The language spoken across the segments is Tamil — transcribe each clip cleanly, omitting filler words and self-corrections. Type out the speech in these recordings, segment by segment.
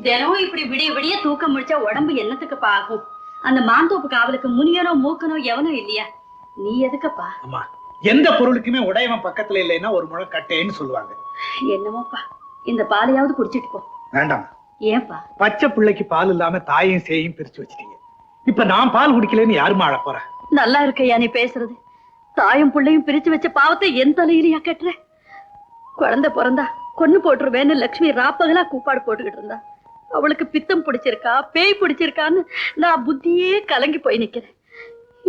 தினமும் இப்படி விடிய விடிய தூக்கம் முடிச்சா உடம்பு என்னத்துக்கு ஆகும்? அந்த மாந்தோப்பு காவலுக்கு முனியனோ மூக்கனோ எவனோ இல்லையா? நீ எதுக்குப்பா? அம்மா, எந்த பொருளுக்குமே உடையவன் பக்கத்துல இல்லைன்னா ஒரு முழம் கட்டேன்னு சொல்லுவாங்க. என்னமோப்பா, இந்த பாலையாவது குடிச்சிட்டு போ. வேண்டாம். ஏன்பா? பச்சை பிள்ளைக்கு பால் இல்லாம தாயும் சேயும் பிரிச்சு வச்சிட்டீங்க. இப்ப நான் பால் குடிக்கலன்னு யாருமா அழ போற? நல்லா இருக்கையா நீ பேசுறது? தாயும் பிள்ளையும் பிரிச்சு வச்ச பாவத்தை என் தலையிலையா கட்டுற? குழந்தை பிறந்தா கொன்னு போட்டுருவேன்னு லட்சுமி ராப்பகலா கூப்பாடு போட்டுக்கிட்டு இருந்தா. அவளுக்கு பித்தம் பிடிச்சிருக்கா பேய் பிடிச்சிருக்கான்னு நான் புத்தியே கலங்கி போய் நிக்கிறேன்.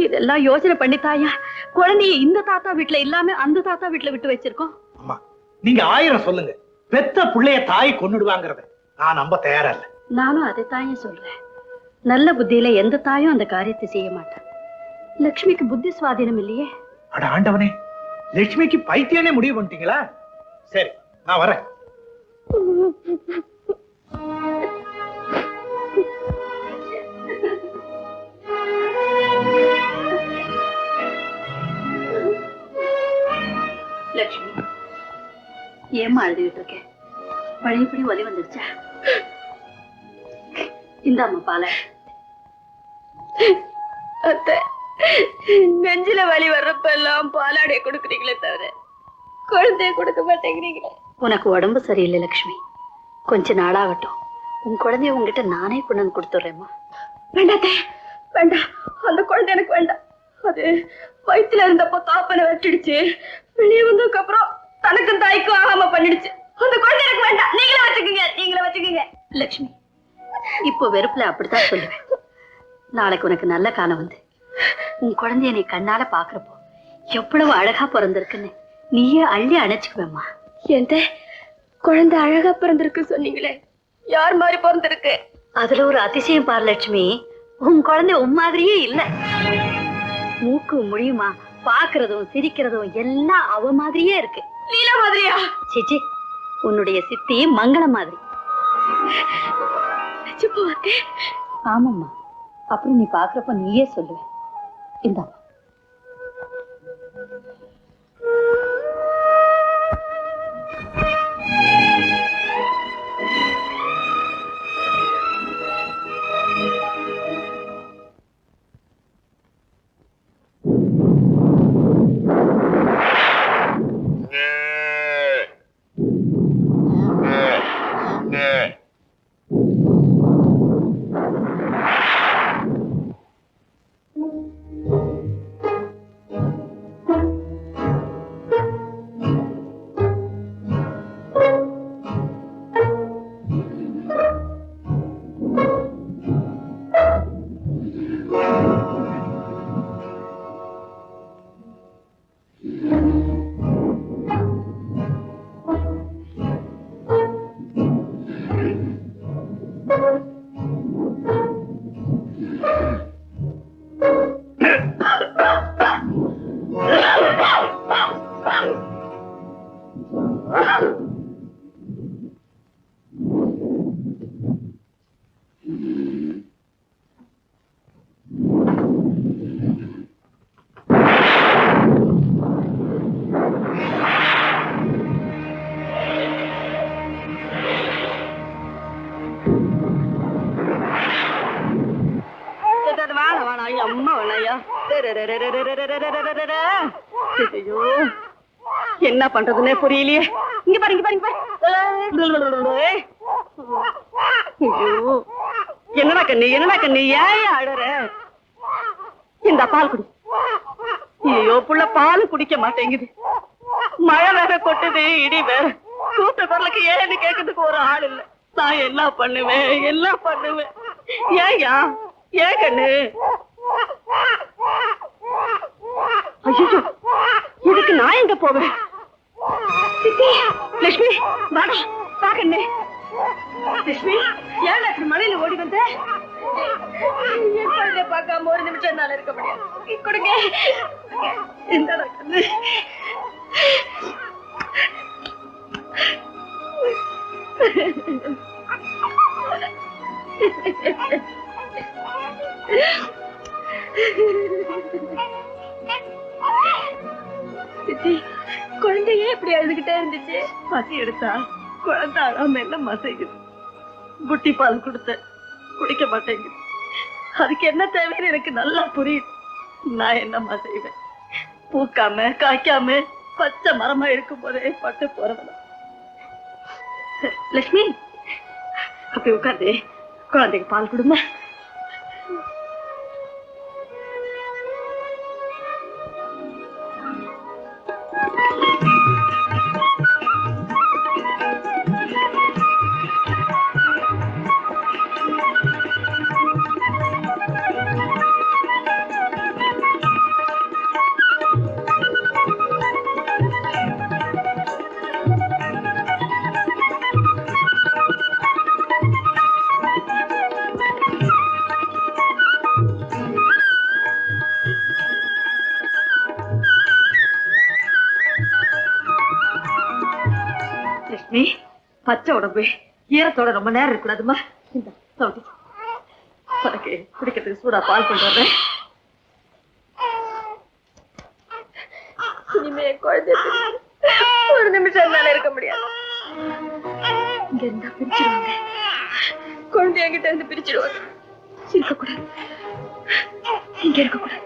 இதெல்லாம் யோசனை பண்ணி தாயா குழந்தைய இந்த தாத்தா வீட்டுல இல்லாம அந்த தாத்தா வீட்டுல விட்டு வச்சிருக்கோம். அம்மா, நீங்க 1000 சொல்லுங்க, பெத்த பிள்ளைய தாய் கொன்னுடுவாங்கறத நான் நம்ப தயாரா இல்ல. நானும் அதை தாயே சொல்றேன். நல்ல புத்தியில எந்த தாயும் அந்த காரியத்தை செய்ய மாட்டான். லட்சுமிக்கு புத்தி சுவாதீனம் இல்லையே. அட ஆண்டவனே, லட்சுமிக்கு பைத்தியனே முடிவு பண்ணிட்டீங்களா? சரி, நான் வரேன். லட்சுமி, ஏமா அழுதுகிட்டு இருக்கேன்? பழையபடி ஒலி வந்துருச்சா? இந்தாம்மா பால. அத்தை, நெஞ்சில வலி வர்றப்ப எல்லாம் பாலாடைய கொடுக்குறீங்களே தவிர குழந்தைய கொடுக்க மாட்டேங்கிறீங்களே. உனக்கு உடம்பு சரியில்லை லட்சுமி, கொஞ்ச நாளாகட்டும். உன் குழந்தைய உங்ககிட்ட நானே கொண்டு வந்து கொடுத்துட்றேம்மா. வேண்டாத்தே, வேண்டாம். அந்த குழந்தை எனக்கு வேண்டாம். அது வயிற்றுல இருந்தப்போ தாப்பனை வச்சிடுச்சு. வெளியே வந்ததுக்கு அப்புறம் தனக்கும் தாய்க்கும் ஆகாம பண்ணிடுச்சு. அந்த குழந்தை எனக்கு வேண்டாம். நீங்களே வச்சுக்கோங்க, நீங்களே வச்சுக்கோங்க. லட்சுமி, இப்போ வெறுப்புல அப்படித்தான் சொல்லுவேன். நாளைக்கு உனக்கு நல்ல காலம் வந்து உன் குழந்தைய நீ கண்ணால பாக்குறப்போ எவ்வளவு அழகா பிறந்திருக்குன்னு நீயே அள்ளி அணைச்சுக்குவேம்மா. எந்த குழந்தை அழகா பிறந்திருக்கு சொன்னீங்களே, யார் மாதிரி பிறந்திருக்கு? அதுல ஒரு அதிசயம் பாரு லட்சுமி, உன் குழந்தை உன் மாதிரியே இல்ல. மூக்கு முடியுமா, பாக்குறதும் சிரிக்கிறதும் எல்லாம் அவ மாதிரியே இருக்கு. லீலா மாதிரியா? சிச்சி, உன்னுடைய சித்தி மங்களம் மாதிரி. ஆமாம்மா, அப்புறம் நீ பாக்குறப்ப நீயே சொல்லுவேன். இந்தா என்ன பண்றதுன்னே புரியலையே. இங்க பாருங்க பாருங்க. என்னடா கண்ணு, என்னடா கண்ணு, ஏன் அழற? இந்த பால் குடி. ஐயோ புள்ள பால் குடிக்க மாட்டேங்குது. மழை வேற கொட்டுது, இடி வேற. கூட்ட குரலுக்கு ஏன்னு கேட்கறதுக்கு ஒரு ஆள் இல்ல. நான் என்ன பண்ணுவேன், என்ன பண்ணுவேன்? ஏயா ஏன் கண்ணு? ஐயோ, இதுக்கு நான் எங்க போவேன்? லட்சுமி வாடா, வா கண்ணு. லட்சுமி, ஏன் லட்சுமி மழையில ஓடி வந்த? என் குழந்தைய பார்க்காம ஒரு நிமிஷம் என்னால இருக்க முடியாது. கொடுங்க. இந்த கண்ணு. குழந்தையே இப்படி அழுதுகிட்டே இருந்துச்சு. பசி எடுத்தா குழந்தை அழாம என்ன மசைக்குது. புட்டி பால் கொடுத்தேன், குடிக்க மாட்டேங்குது. அதுக்கு என்ன தேவைன்னு எனக்கு நல்லா புரியுது. நான் என்னம்மா செய்வேன்? பூக்காம காய்க்காம பச்சை மரமா இருக்கும் போதே பட்டு போறவன. லட்சுமி, அப்படி உட்காந்து குழந்தைக்கு பால் கொடுமா. லட்சுமி, பச்சை உடம்பு ஈரத்தோட ரொம்ப நேரம் இருக்கக்கூடாதுமா. இந்த உனக்கு குடிக்கிறதுக்கு சூடா பால் கொண்டு வர்றேன். இனிமே குழந்தை ஒரு நிமிஷம் என்னால இருக்க முடியாது. இங்க இருந்தா பிரிச்சிருவாங்க, குழந்தை என்கிட்ட இருந்து பிரிச்சிடுவாங்க. இருக்கக்கூடாது, இங்க இருக்கக்கூடாது.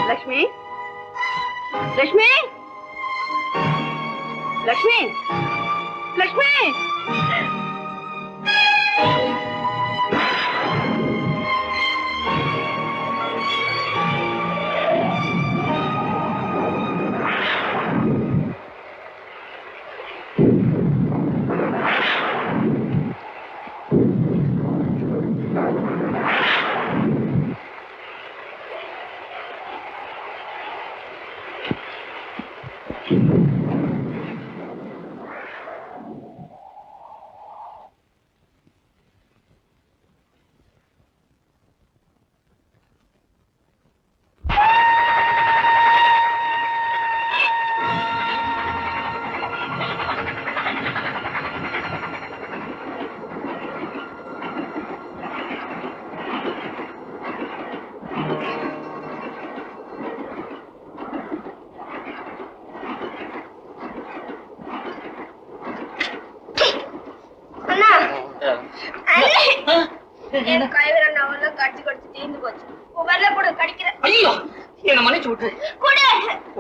லட்சுமி, லட்சுமி, லட்சுமி, லட்சுமி.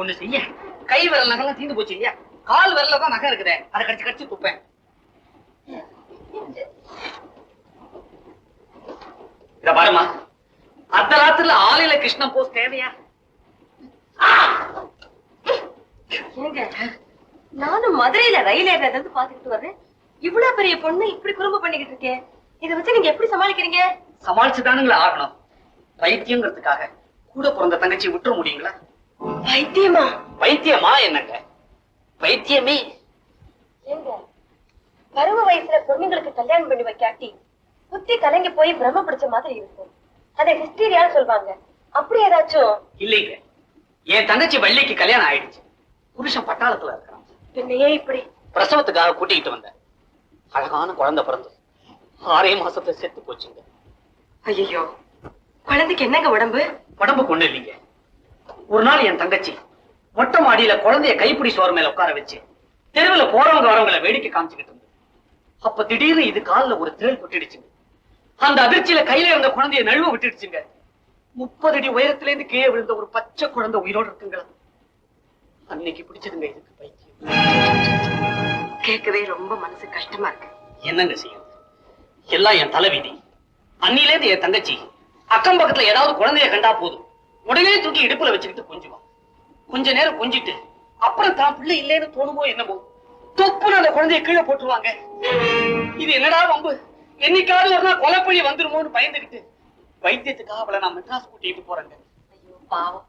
ஒண்ணு செய்ய, கை விரல் நகை தீந்து போச்சு இல்லையா? கால் விரல தான் நகை இருக்குதே, அதை கடிச்சு கடிச்சு துப்பேன். இத பாருமா, அர்த்த ராத்திரில ஆலையில கிருஷ்ணன் போஸ் தேவையா? நானும் மதுரையில ரயில் ஏறது பாத்துக்கிட்டு வர்றேன். இவ்வளவு பெரிய பொண்ணு இப்படி குறும்பு பண்ணிக்கிட்டு இருக்கேன். இதை வச்சு நீங்க எப்படி சமாளிக்கிறீங்க? சமாளிச்சுதானுங்களா ஆகணும். பைத்தியங்கிறதுக்காக கூட பிறந்த தங்கச்சி விட்டுற முடியுங்களா? பைத்தியமா? பைத்தியமா என்னங்க, பைத்தியமே. ஏங்க, பருவ வயசுல பொண்ணுங்களுக்கு கல்யாணம் பண்ணி வைக்காட்டி புத்தி கலங்கி போய் பிரம்ம பிடிச்ச மாதிரி இருக்கும். அதை ஹிஸ்டீரியான்னு சொல்வாங்க. அப்படி ஏதாச்சும்? இல்லைங்க, என் தங்கச்சி வள்ளிக்கு கல்யாணம் ஆயிடுச்சு. புருஷன் பட்டாளத்துல இருக்கான். பின்னையே இப்படி? பிரசவத்துக்காக கூட்டிகிட்டு வந்தேன். அழகான குழந்தை பிறந்து 6 மாசத்துல செத்து போச்சுங்க. ஐயோ, குழந்தைக்கு என்னங்க உடம்பு? உடம்பு கொண்டு இல்லைங்க. ஒரு நாள் என் தங்கச்சி மொட்டை மாடியில குழந்தைய கைப்பிடி சோறு மேல உட்கார வச்சு தெருவுல போறவங்க வரவங்களை வேடிக்கை காமிச்சுக்கிட்டு இருந்தது. அப்ப திடீர்னு இது காலில் ஒரு தேள் கொட்டிடுச்சுங்க. அந்த அதிர்ச்சியில கையில இருந்த குழந்தைய நழுவ விட்டுடுச்சுங்க. 30 அடி உயரத்துல இருந்து கீழே விழுந்த ஒரு பச்சை குழந்தை உயிரோடு இருக்குங்களா? அன்னைக்கு பிடிச்சதுங்க இதுக்கு பைத்தியம். கேட்கவே ரொம்ப மனசு கஷ்டமா இருக்கு. என்னங்க செய்யுது, எல்லாம் என் தலைவிதி. அன்னில இருந்து என் தங்கச்சி அக்கம் பக்கத்துல ஏதாவது குழந்தைய கண்டா போதும் உடனே தூக்கி இடுப்புல வச்சுக்கிட்டு கொஞ்சுவா. கொஞ்ச நேரம் கொஞ்சிட்டு அப்புறம் தான் பிள்ளை இல்லைன்னு தோணுமோ என்னமோ தொப்புன்னு அந்த குழந்தைய கீழே போட்டுருவாங்க. இது என்னடா வம்பு, என்னைக்காவது ஒரு நாள் கொலைப்பழி வந்துருமோன்னு பயந்துகிட்டு வைத்தியத்துக்காக அவளை நான் மெட்ராஸ் கூட்டிட்டு போறேங்க. ஐயோ பாவம்,